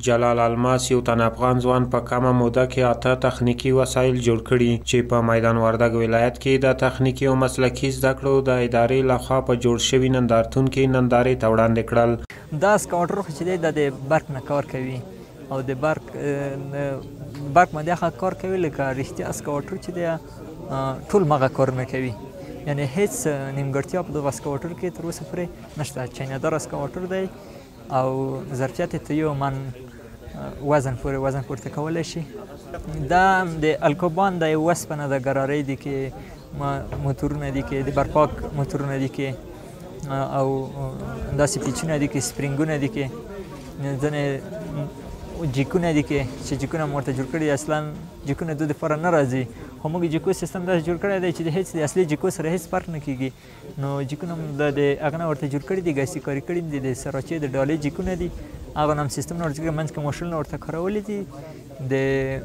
جلال الماس یو تن افغان ځوان په کمه موده کې 8 تخنیکي وسایل جوړ کړي چې په میدان وردګ ولایت کې د تخنیکي او مسلکي زده کړو د ادارې لخوا په جوړ شوي نندارتون کې نندارې ته وړاندې کړل. دا سکاوټر خو چې دی د برق نه کار کوي او د برق باندې هغه کار کوي لکه رښتیا سکاوټر چې دی ټول مغه کار نه کوي، یعنی هیڅ نیمګړتیا په دغه سکاوټر کې تر اوسه پورې نشته. چینه‌دار سکاوټر دی او ظرفیت یې ته 1 من وزن پورته کولی شي. دا د الکوبان د وسپنه د ګرارۍ دي کې موتورونه دي کې د برپاک موتورونه دي کې او داسې پیچونه دي کې سپرینګونه دي کې ځینې جیکونه دي کې چې جیکونه مو ورته جوړ کړي. اصلا جیکونه د دپاره نه راځي خو موږ جیکو سیستم داسې جوړ کړی دی چې د هیڅ د اصلي جیکو سره هیڅ فرق نه کیږي. نو جیکونه د هغه نه ورته جوړ کړي دي، ګاسي کاري کړي دي، د سراچې د ډالۍ جیکونه دي. هغه نم سیستم نه ورته جوړ منځ کې وشلونه ورته کارولي دي، د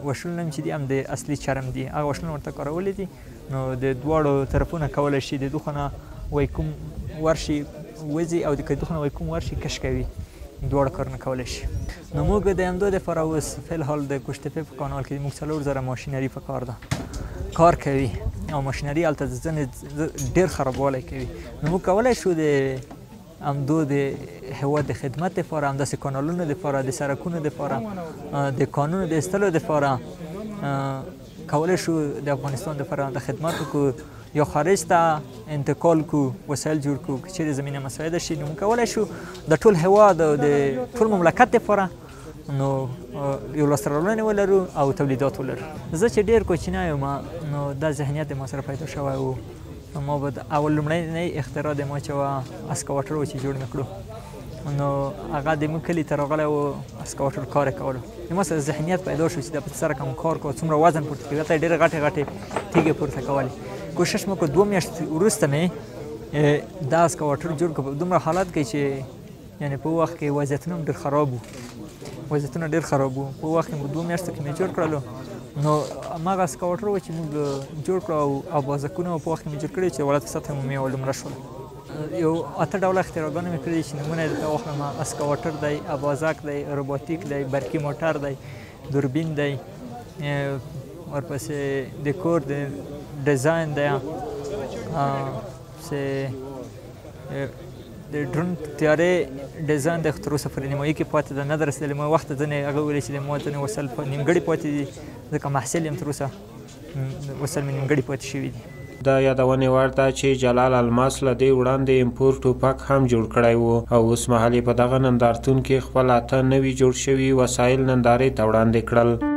وشلونه چې دي هم د اصلي چرم دي، هغه وشلونه ورته کارولي دي. نو د دواړو طرفونه کولی شي د دوخه نه وای کوم ورشي وځي او د دوخه نه وای کوم ورشي کش کوي، دواړه کارونه کولی شي. نو موږ د همدو دپاره اوس فلحال د کوشتپې په کانال کې موږ 4000 ماشینري په کار ده کار کوي او ماشینري هلته ځینې ډېر خرابوالی کوي. نو موږ کولی شو د همدو د هېواد د خدمت دپاره، همداسې کانالونو دپاره، د سرکونو دپاره، د کانونو د ایستلو دپاره کولی شو د افغانستان دپاره د خدمت وکړو یا خارج ته انتقال کو، وسایل جوړ کو. که چیرې زمینه مساعده شي نو موږ کولی شو د ټول هېواد او د ټول مملکت دپاره نو یو لاسته راوړنې ولرو او تولیدات ولرو. زه چې ډېر کوچنی یم نو دا ذهنیت ما سره پیدا شوی و. ما به د اول لومړنی اختراع د ما چې وه اسکاوټر و چې جوړ مې کړو، نو هغه د موږ کلي ته راغلی و اسکاوټر کار یې کولو. ما سره ذهنیت پیدا شو چې دا په سره کوم کار کوو، څومره وزن پورته کوي، هلته ډېرې غټې تیږې پورته کولې. کوشش مې وکړو 2 میاشتې وروسته مې دا اسکاوټر جوړ کړو په دومره حالت کې چې یعنې په وخت کې وضعیتونه هم ډېر خراب وو. په وخت کې مو 2 میاشتو کې مې جوړ کړلو. نو هماغه اسکاوټر و چې موږ جوړ کړو او بازکونه په وخت کې مې جوړ کړي چې ولایت سطح مو مې لومړه شول. یو 8 ډوله اختراعګانې مې کړي چې نومونه یې درته واخلم: اسکاوټر دی، ابازک دی، روبوتیک دی، برقي موټر دی، دوربین دی، ورپسې د کور د ډیزاین دی، د ډرون تیارې ډیزاین د تر اوسه پورې نیمایي کې پاتې ده، نه ده رسېدلې. ما وخته ځینې هغه ویلې چې د ما ځینې وسایل په نیمګړي پاتې دي، ځکه محصل یم تر اوسه وسایل مې نیمګړي پاتې شوي دي. د یادونې وړ ده چې جلال الماس له دې وړاندې امپور ټوپک هم جوړ کړی و او اوس مهال یې په دغه نندارتون کې خپل 8 نوي جوړ شوي وسایل نندارې ته وړاندې کړل.